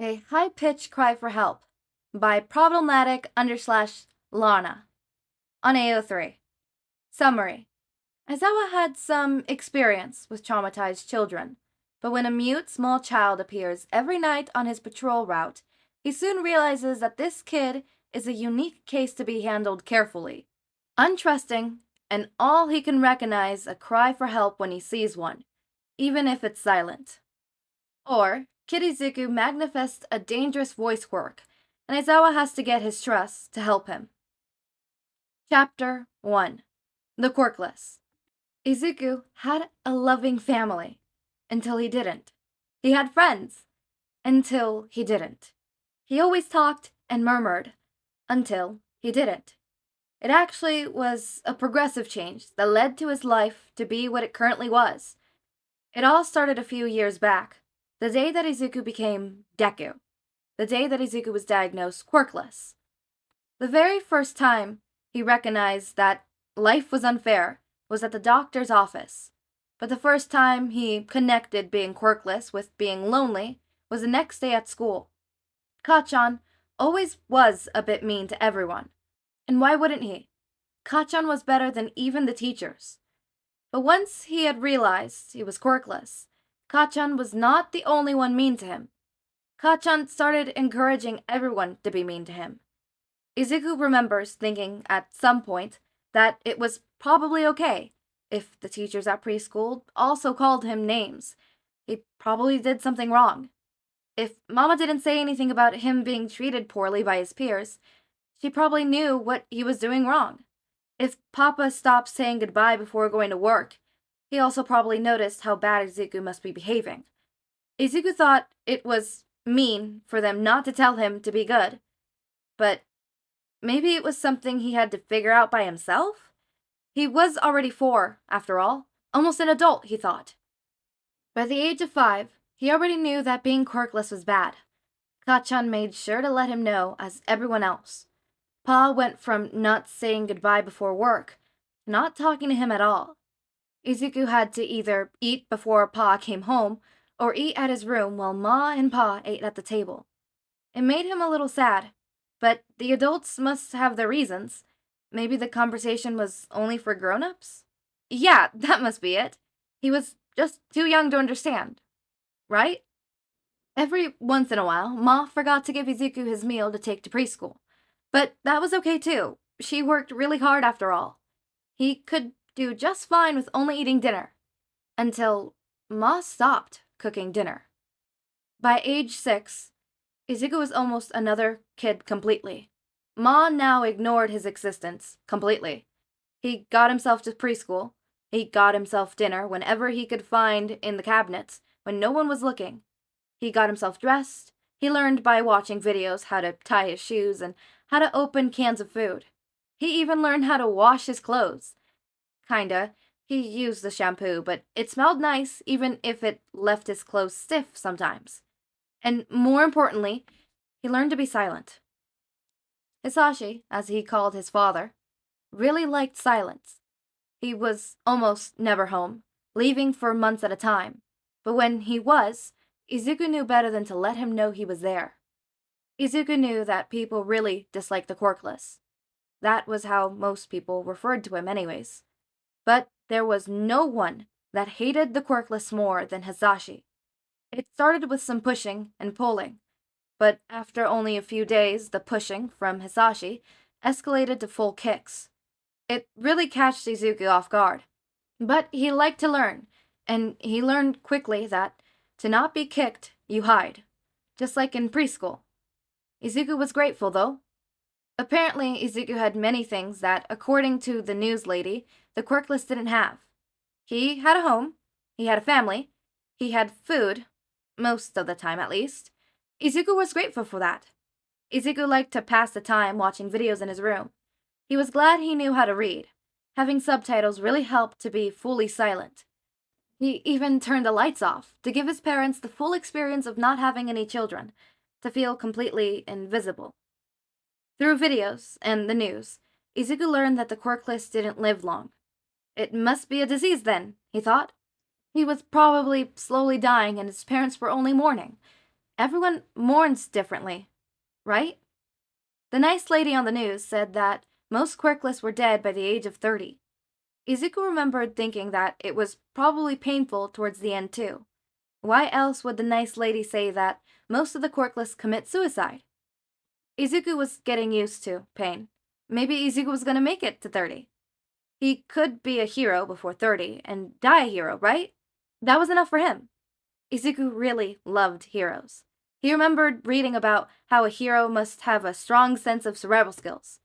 A high-pitched cry for help by problematic_Lana on AO3. Summary. Aizawa had some experience with traumatized children, but when a mute small child appears every night on his patrol route, he soon realizes that this kid is a unique case to be handled carefully. Untrusting, and all he can recognize a cry for help when he sees one, even if it's silent. Or, Kid Izuku manifests a dangerous voice quirk, and Aizawa has to get his trust to help him. Chapter 1. The Quirkless. Izuku had a loving family, until he didn't. He had friends, until he didn't. He always talked and murmured, until he didn't. It actually was a progressive change that led to his life to be what it currently was. It all started a few years back, the day that Izuku became Deku, the day that Izuku was diagnosed Quirkless. The very first time he recognized that life was unfair was at the doctor's office, but the first time he connected being quirkless with being lonely was the next day at school. Kachan always was a bit mean to everyone, and why wouldn't he? Kachan was better than even the teachers. But once he had realized he was quirkless, Kachan was not the only one mean to him. Kachan started encouraging everyone to be mean to him. Izuku remembers thinking at some point that it was probably okay if the teachers at preschool also called him names. He probably did something wrong. If Mama didn't say anything about him being treated poorly by his peers, she probably knew what he was doing wrong. If Papa stopped saying goodbye before going to work, he also probably noticed how bad Izuku must be behaving. Izuku thought it was mean for them not to tell him to be good, but maybe it was something he had to figure out by himself? He was already 4, after all, almost an adult, he thought. By the age of 5, he already knew that being quirkless was bad. Kachan made sure to let him know, as everyone else. Pa went from not saying goodbye before work to not talking to him at all. Izuku had to either eat before Pa came home or eat at his room while Ma and Pa ate at the table. It made him a little sad, but the adults must have their reasons. Maybe the conversation was only for grown-ups? Yeah, that must be it. He was just too young to understand. Right? Every once in a while, Ma forgot to give Izuku his meal to take to preschool. But that was okay too. She worked really hard after all. He could do just fine with only eating dinner. Until Ma stopped cooking dinner. By age 6, Izuku was almost another kid completely. Ma now ignored his existence completely. He got himself to preschool. He got himself dinner whenever he could find in the cabinets when no one was looking. He got himself dressed. He learned by watching videos how to tie his shoes and how to open cans of food. He even learned how to wash his clothes. Kinda. He used the shampoo, but it smelled nice even if it left his clothes stiff sometimes. And more importantly, he learned to be silent. Hisashi, as he called his father, really liked silence. He was almost never home, leaving for months at a time. But when he was, Izuku knew better than to let him know he was there. Izuku knew that people really disliked the Quirkless. That was how most people referred to him anyways. But there was no one that hated the Quirkless more than Hisashi. It started with some pushing and pulling, but after only a few days, the pushing from Hisashi escalated to full kicks. It really catched Izuku off guard. But he liked to learn, and he learned quickly that to not be kicked, you hide, just like in preschool. Izuku was grateful, though. Apparently, Izuku had many things that, according to the news lady, the Quirkless didn't have. He had a home, he had a family, he had food, most of the time at least. Izuku was grateful for that. Izuku liked to pass the time watching videos in his room. He was glad he knew how to read. Having subtitles really helped to be fully silent. He even turned the lights off to give his parents the full experience of not having any children, to feel completely invisible. Through videos and the news, Izuku learned that the Quirkless didn't live long. It must be a disease then, he thought. He was probably slowly dying and his parents were only mourning. Everyone mourns differently, right? The nice lady on the news said that most Quirkless were dead by the age of 30. Izuku remembered thinking that it was probably painful towards the end too. Why else would the nice lady say that most of the Quirkless commit suicide? Izuku was getting used to pain. Maybe Izuku was gonna make it to 30. He could be a hero before 30 and die a hero, right? That was enough for him. Izuku really loved heroes. He remembered reading about how a hero must have a strong sense of survival skills.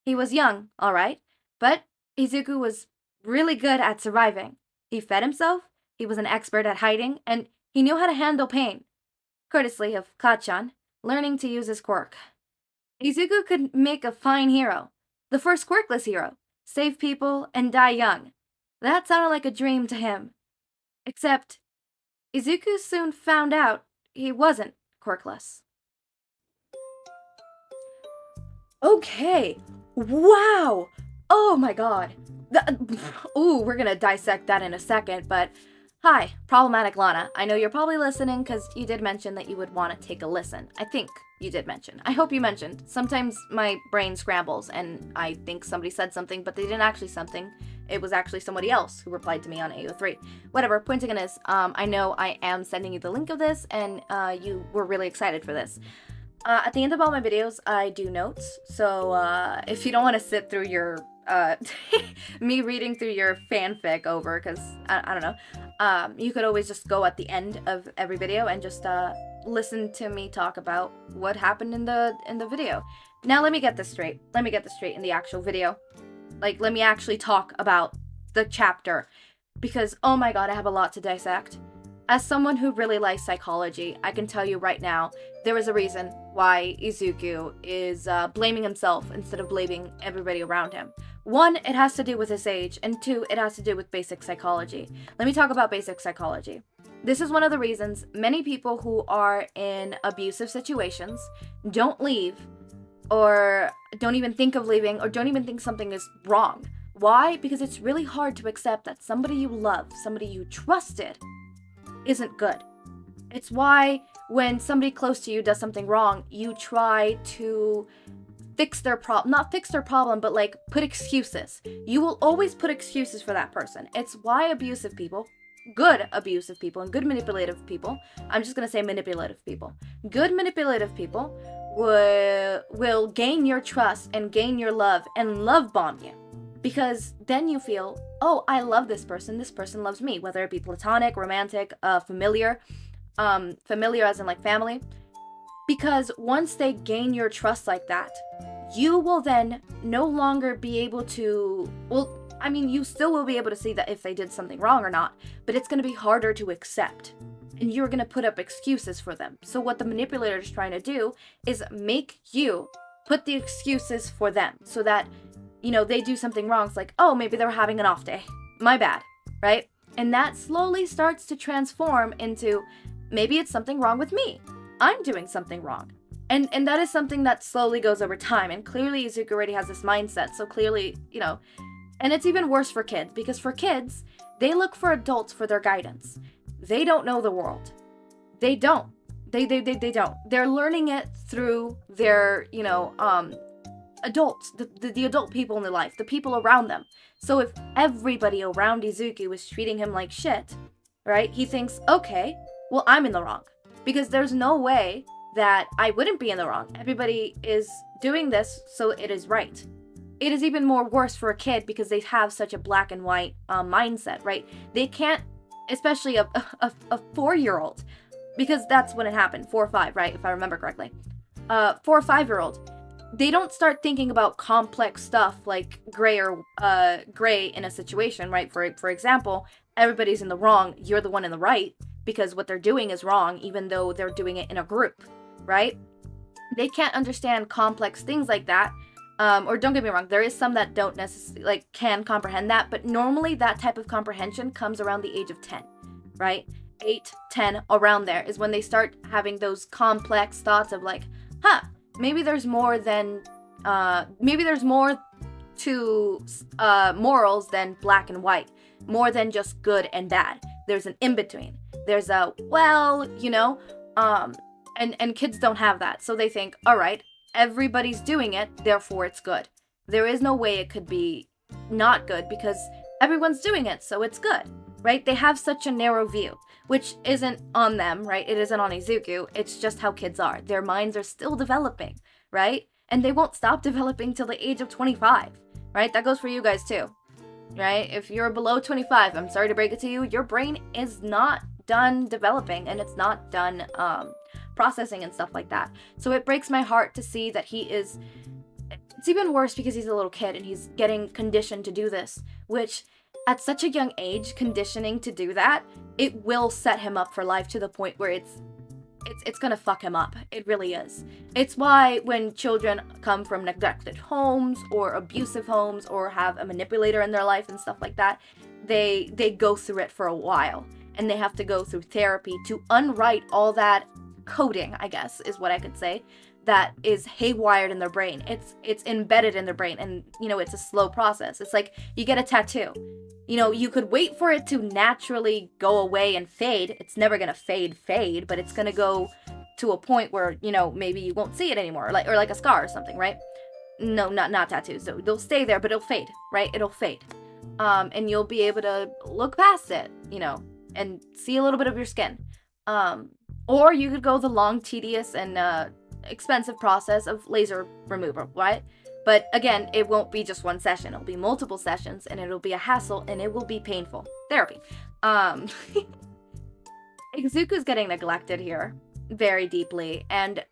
He was young, all right, but Izuku was really good at surviving. He fed himself, he was an expert at hiding, and he knew how to handle pain. Courtesy of Kachan, learning to use his quirk. Izuku could make a fine hero. The first quirkless hero. Save people and die young. That sounded like a dream to him. Except, Izuku soon found out he wasn't quirkless. Okay. Wow. Oh my god. We're gonna dissect that in a second, but hi, Problematic Lana. I know you're probably listening because you did mention that you would want to take a listen. I think you did mention. I hope you mentioned. Sometimes my brain scrambles and I think somebody said something, but they didn't actually something. It was actually somebody else who replied to me on AO3. Whatever, point taken is, I know I am sending you the link of this and you were really excited for this. At the end of all my videos, I do notes, so if you don't want to sit through your, me reading through your fanfic over, because, I don't know, you could always just go at the end of every video and just, listen to me talk about what happened in the video. Now let me get this straight. Let me get this straight in the actual video. Like, let me actually talk about the chapter, because, oh my god, I have a lot to dissect. As someone who really likes psychology, I can tell you right now, there is a reason why Izuku is blaming himself instead of blaming everybody around him. One, it has to do with his age, and two, it has to do with basic psychology. Let me talk about basic psychology. This is one of the reasons many people who are in abusive situations don't leave, or don't even think of leaving, or don't even think something is wrong. Why? Because it's really hard to accept that somebody you love, somebody you trusted, isn't good. It's why when somebody close to you does something wrong, you try to fix their problem, not fix their problem, but like put excuses. You will always put excuses for that person. It's why abusive people, good abusive people and good manipulative people, I'm just gonna say manipulative people. Good manipulative people will gain your trust and gain your love and love bomb you. Because then you feel, oh, I love this person loves me, whether it be platonic, romantic, familiar, familiar as in like family. Because once they gain your trust like that, you will then no longer be able to, well, I mean, you still will be able to see that if they did something wrong or not, but it's going to be harder to accept. And you're going to put up excuses for them. So what the manipulator is trying to do is make you put the excuses for them so that, you know, they do something wrong. It's like, oh, maybe they were having an off day. My bad, right? And that slowly starts to transform into, maybe it's something wrong with me. I'm doing something wrong. And that is something that slowly goes over time. And clearly Izuku already has this mindset. So clearly, you know, and it's even worse for kids. Because for kids, they look for adults for their guidance. They don't know the world. They don't. They don't. They're learning it through their, you know, adults, the adult people in their life, the people around them. So if everybody around Izuku was treating him like shit, right, he thinks, okay, well, I'm in the wrong. Because there's no way that I wouldn't be in the wrong. Everybody is doing this, so it is right. It is even more worse for a kid because they have such a black and white mindset, right? They can't, especially a 4-year-old, because that's when it happened, 4 or 5, right, if I remember correctly. 4 or 5-year-old. They don't start thinking about complex stuff like gray in a situation, right? For example, everybody's in the wrong, you're the one in the right, because what they're doing is wrong, even though they're doing it in a group, right? They can't understand complex things like that. Or don't get me wrong, there is some that don't necessarily, like, can comprehend that, but normally that type of comprehension comes around the age of 10, right? 8, 10, around there is when they start having those complex thoughts of like, maybe there's more than, maybe there's more to morals than black and white, more than just good and bad. There's an in-between. There's a, well, you know, And kids don't have that, so they think, all right, everybody's doing it, therefore it's good. There is no way it could be not good because everyone's doing it, so it's good, right? They have such a narrow view, which isn't on them, right? It isn't on Izuku. It's just how kids are. Their minds are still developing, right? And they won't stop developing till the age of 25, right? That goes for you guys too, right? If you're below 25, I'm sorry to break it to you, your brain is not done developing and it's not done processing and stuff like that. So it breaks my heart to see that he is, it's even worse because he's a little kid and he's getting conditioned to do this, which at such a young age, conditioning to do that, it will set him up for life to the point where it's gonna fuck him up. It really is. It's why when children come from neglected homes or abusive homes or have a manipulator in their life and stuff like that, they go through it for a while and they have to go through therapy to unwrite all that coding, I guess, is what I could say, that is haywired in their brain. It's embedded in their brain, and it's a slow process. It's like you get a tattoo. You could wait for it to naturally go away and fade. It's never gonna fade, but it's gonna go to a point where, maybe you won't see it anymore, or like a scar or something, right? No, not tattoos. So they'll stay there, but it'll fade, right? It'll fade. And you'll be able to look past it, and see a little bit of your skin. Or you could go the long, tedious, and expensive process of laser removal, right? But again, it won't be just one session. It'll be multiple sessions, and it'll be a hassle, and it will be painful. Therapy. Izuku's getting neglected here very deeply, and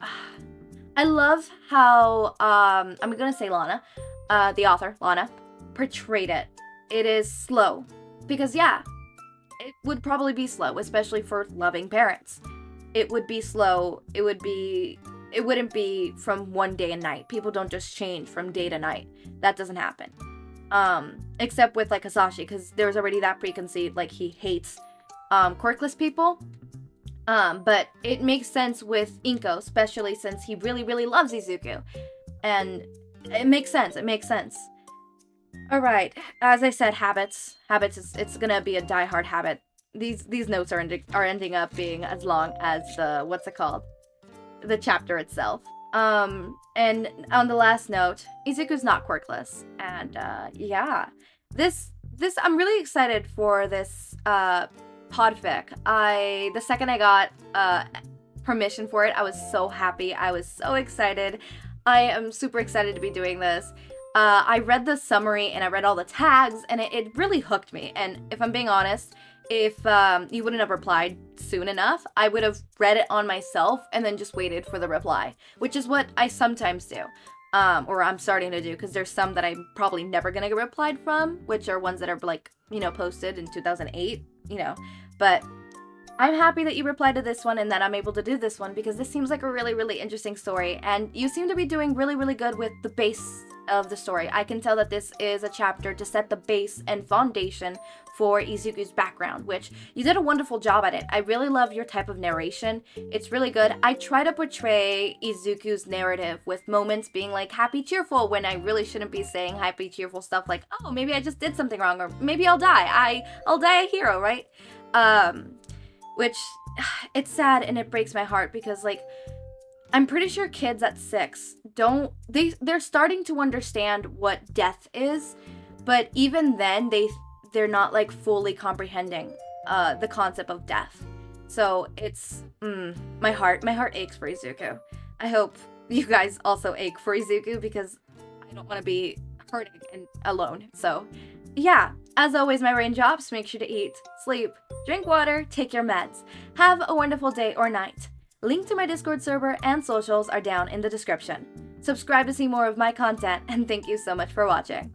I love how, I'm gonna say Lana, the author, Lana, portrayed it. It is slow. Because yeah, it would probably be slow, especially for loving parents. It would be slow. It wouldn't be from one day and night. People don't just change from day to night. That doesn't happen. Except with like Hisashi, because there's already that preconceived, like he hates quirkless people. But it makes sense with Inko, especially since he really, really loves Izuku. And it makes sense. Alright, as I said, habits. It's gonna be a die-hard habit. These notes are ending up being as long as the chapter itself. And on the last note, Izuku's not quirkless. And yeah. This I'm really excited for this podfic. The second I got permission for it, I was so happy. I was so excited. I am super excited to be doing this. I read the summary and I read all the tags, and it really hooked me. And if I'm being honest, if you wouldn't have replied soon enough, I would have read it on myself and then just waited for the reply, which is what I sometimes do. Or I'm starting to do, because there's some that I'm probably never gonna get replied from, which are ones that are like, posted in 2008, but I'm happy that you replied to this one and that I'm able to do this one, because this seems like a really, really interesting story, and you seem to be doing really, really good with the base of the story. I can tell that this is a chapter to set the base and foundation for Izuku's background, which you did a wonderful job at it. I really love your type of narration. It's really good. I try to portray Izuku's narrative with moments being like happy, cheerful, when I really shouldn't be saying happy, cheerful stuff like, oh, maybe I just did something wrong, or maybe I'll die. I'll die a hero, right? Which, it's sad and it breaks my heart, because like, I'm pretty sure kids at 6 they're starting to understand what death is, but even then they're not like fully comprehending the concept of death. So it's my heart aches for Izuku. I hope you guys also ache for Izuku, because I don't want to be hurting and alone. So yeah, as always, my raindrops, make sure to eat, sleep, drink water, take your meds. Have a wonderful day or night. Link to my Discord server and socials are down in the description. Subscribe to see more of my content, and thank you so much for watching.